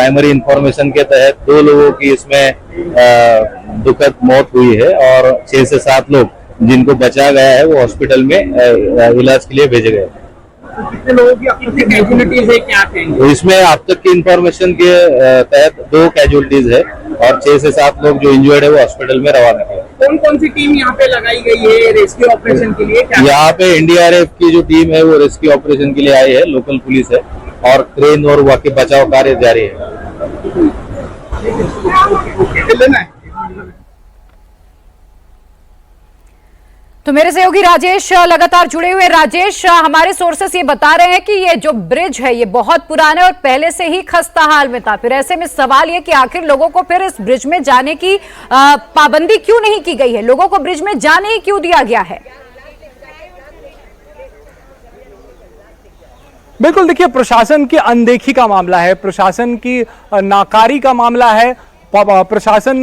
Primary information के तहत 2 लोगों की इसमें दुखद मौत हुई है और 6 से 7 लोग जिनको बचा गया है वो हॉस्पिटल में इलाज के लिए भेजे गए। तो कितने लोगों की अब तक कैजुअलिटीज है, क्या कहेंगे? तो इसमें अब तक की इंफॉर्मेशन के तहत 2 कैजुअलिटीज है और 6 से 7 लोग जो इंजर्ड है वो हॉस्पिटल में रवाना किया। कौन कौन सी टीम यहाँ पे लगाई गई है रेस्क्यू ऑपरेशन के लिए? यहाँ पे एनडीआरएफ की जो टीम है वो रेस्क्यू ऑपरेशन के लिए आई है, लोकल पुलिस है और क्रेन और बाकी बचाव कार्य जारी है। तो मेरे सहयोगी राजेश लगातार जुड़े हुए। राजेश, हमारे सोर्सेस ये बता रहे हैं कि ये जो ब्रिज है ये बहुत पुराना है और पहले से ही खस्ता हाल में था। फिर ऐसे में सवाल ये कि आखिर लोगों को फिर इस ब्रिज में जाने की पाबंदी क्यों नहीं की गई है? लोगों को ब्रिज में जाने ही क्यों दिया गया है? बिल्कुल, देखिए, प्रशासन की अनदेखी का मामला है, प्रशासन की नाकारी का मामला है। प्रशासन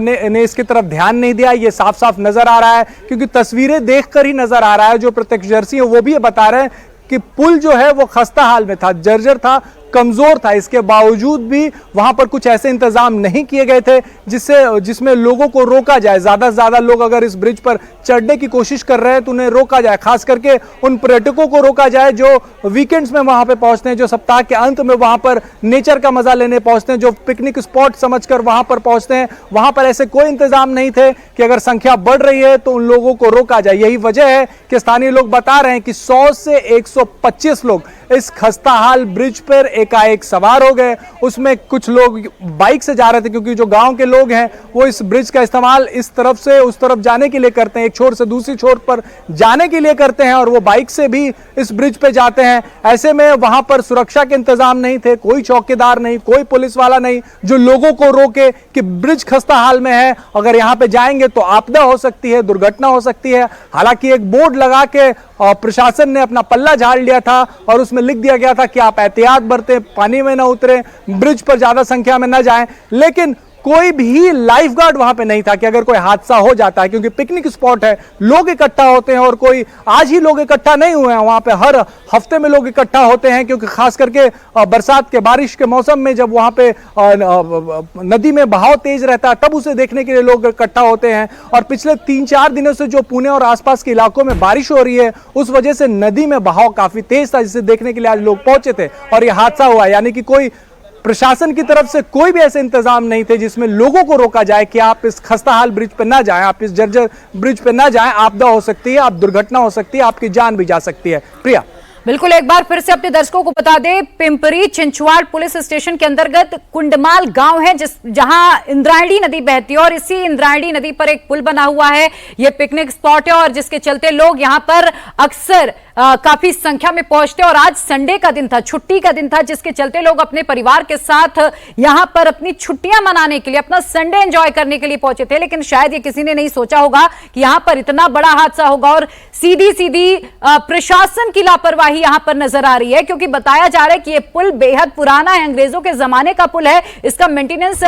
ने इसकी तरफ ध्यान नहीं दिया, ये साफ साफ नजर आ रहा है, क्योंकि तस्वीरें देखकर ही नजर आ रहा है। जो प्रत्यक्षदर्शी है वो भी ये बता रहे हैं कि पुल जो है वो खस्ता हाल में था, जर्जर था, कमजोर था। इसके बावजूद भी वहां पर कुछ ऐसे इंतजाम नहीं किए गए थे जिसमें लोगों को रोका जाए। ज्यादा से ज्यादा लोग अगर इस ब्रिज पर चढ़ने की कोशिश कर रहे हैं तो उन्हें रोका जाए, खास करके उन पर्यटकों को रोका जाए जो वीकेंड्स में वहां पे पहुंचते हैं, जो सप्ताह के अंत में वहां पर नेचर का मजा लेने पहुंचते हैं, जो पिकनिक स्पॉट समझकर वहां पर पहुंचते हैं। वहां पर ऐसे कोई इंतजाम नहीं थे कि अगर संख्या बढ़ रही है तो उन लोगों को रोका जाए। यही वजह है कि स्थानीय लोग बता रहे हैं कि 100 से 125 लोग इस खस्ताहाल ब्रिज पर एकाएक सवार हो गए। उसमें कुछ लोग बाइक से जा रहे थे, क्योंकि जो गांव के लोग हैं वो इस ब्रिज का इस्तेमाल इस तरफ से उस तरफ जाने के लिए करते हैं, एक छोर से दूसरी छोर पर जाने के लिए करते हैं, और वो बाइक से भी इस ब्रिज पे जाते हैं। ऐसे में वहां पर सुरक्षा के इंतजाम नहीं थे, कोई चौकीदार नहीं, कोई पुलिस वाला नहीं जो लोगों को रोके कि ब्रिज खस्ता हाल में है, अगर यहां पे जाएंगे तो आपदा हो सकती है, दुर्घटना हो सकती है। हालांकि एक बोर्ड लगा के प्रशासन ने अपना पल्ला झाड़ लिया था और उसमें लिख दिया गया था कि आप एहतियात बरतें, पानी में ना उतरें, ब्रिज पर ज्यादा संख्या में ना जाएं, लेकिन कोई भी लाइफ गार्ड वहां पे नहीं था कि अगर कोई हादसा हो जाता है, क्योंकि पिकनिक स्पॉट है, लोग इकट्ठा होते हैं, और कोई आज ही लोग इकट्ठा नहीं हुए हैं, वहां पे हर हफ्ते में लोग इकट्ठा होते हैं, क्योंकि खास करके बरसात के बारिश के मौसम में जब वहां पे नदी में बहाव तेज रहता है तब उसे देखने के लिए लोग इकट्ठा होते हैं। और पिछले 3-4 दिनों से जो पुणे और आसपास के इलाकों में बारिश हो रही है उस वजह से नदी में बहाव काफी तेज था, जिसे देखने के लिए आज लोग पहुंचे थे और यह हादसा हुआ। यानी कि कोई प्रशासन की तरफ से कोई भी ऐसे इंतजाम नहीं थे जिसमें लोगों को रोका जाए कि आप इस खस्ताहाल ब्रिज पर ना जाएं, आप इस जर्जर ब्रिज पर ना जाएं, आपदा हो सकती है, आप दुर्घटना हो सकती है, आपकी जान भी जा सकती है। प्रिया, बिल्कुल, एक बार फिर से अपने दर्शकों को बता दें, पिंपरी चिंचवाड़ पुलिस स्टेशन के अंतर्गत कुंडमाल गांव है जहां इंद्रायणी नदी बहती है और इसी इंद्रायणी नदी पर एक पुल बना हुआ है। यह पिकनिक स्पॉट है और जिसके चलते लोग यहां पर अक्सर काफी संख्या में पहुंचते। और आज संडे का दिन था, छुट्टी का दिन था, जिसके चलते लोग अपने परिवार के साथ यहां पर अपनी छुट्टियां मनाने के लिए, अपना संडे एंजॉय करने के लिए पहुंचे थे। लेकिन शायद ये किसी ने नहीं सोचा होगा कि यहां पर इतना बड़ा हादसा होगा और सीधी सीधी प्रशासन की लापरवाही यहां पर नजर आ रही है, क्योंकि बताया जा रहा है कि यह पुल बेहद पुराना है, अंग्रेजों के जमाने का पुल है, इसका मेंटेनेंस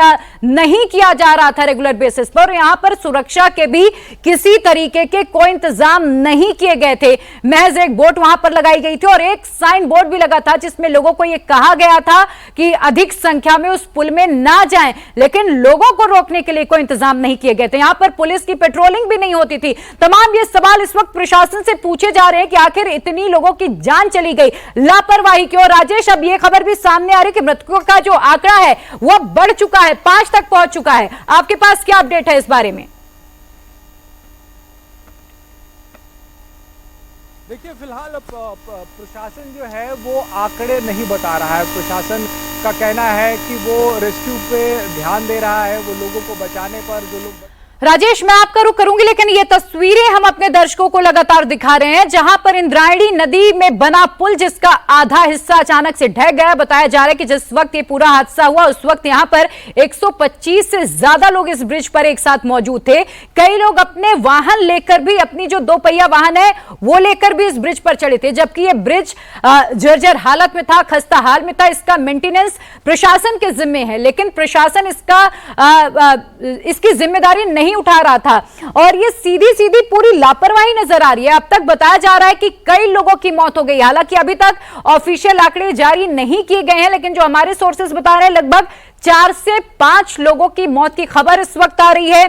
नहीं किया जा रहा था रेगुलर बेसिस पर। यहां पर सुरक्षा के भी किसी तरीके के कोई इंतजाम नहीं किए गए थे। महज एक बोर्ड वहां पर लगाई गई थी और एक साइन बोर्ड भी लगा था जिसमें लोगों को यह कहा गया था कि अधिक संख्या में उस पुल में ना जाएं, लेकिन लोगों को रोकने के लिए कोई इंतजाम नहीं किए गए थे। यहां पर पुलिस की पेट्रोलिंग भी नहीं होती थी। तमाम ये सवाल इस वक्त प्रशासन से पूछे जा रहे हैं कि आखिर इतनी लोगों की जान चली गई, लापरवाही क्यों? राजेश, अब यह खबर भी सामने आ रही है कि मृतकों का जो आंकड़ा है वह बढ़ चुका है, 5 तक पहुंच चुका है। आपके पास क्या अपडेट है इस बारे में? देखिए, फिलहाल प्रशासन जो है वो आंकड़े नहीं बता रहा है। प्रशासन का कहना है कि वो रेस्क्यू पे ध्यान दे रहा है, वो लोगों को बचाने पर, जो लोग। राजेश, मैं आपका रुख करूंगी, लेकिन ये तस्वीरें हम अपने दर्शकों को लगातार दिखा रहे हैं जहां पर इंद्रायणी नदी में बना पुल जिसका आधा हिस्सा अचानक से ढह गया। बताया जा रहा है कि जिस वक्त ये पूरा हादसा हुआ उस वक्त यहां पर 125 से ज्यादा लोग इस ब्रिज पर एक साथ मौजूद थे। कई लोग अपने वाहन लेकर भी, अपनी जो 2 पहिया वाहन है वो लेकर भी इस ब्रिज पर चढ़े थे, जबकि ये ब्रिज जर्जर हालत में था, खस्ता हाल में था। इसका मेंटेनेंस प्रशासन के जिम्मे है, लेकिन प्रशासन इसकी जिम्मेदारी नहीं नहीं उठा रहा था। और ये सीधी सीधी पूरी लापरवाही नजर आ रही है। अब तक बताया जा रहा है कि कई लोगों की मौत हो गई, हालांकि अभी तक ऑफिशियल आंकड़े जारी नहीं किए गए हैं, लेकिन जो हमारे सोर्सेज बता रहे हैं लगभग 4 से 5 लोगों की मौत की खबर इस वक्त आ रही है।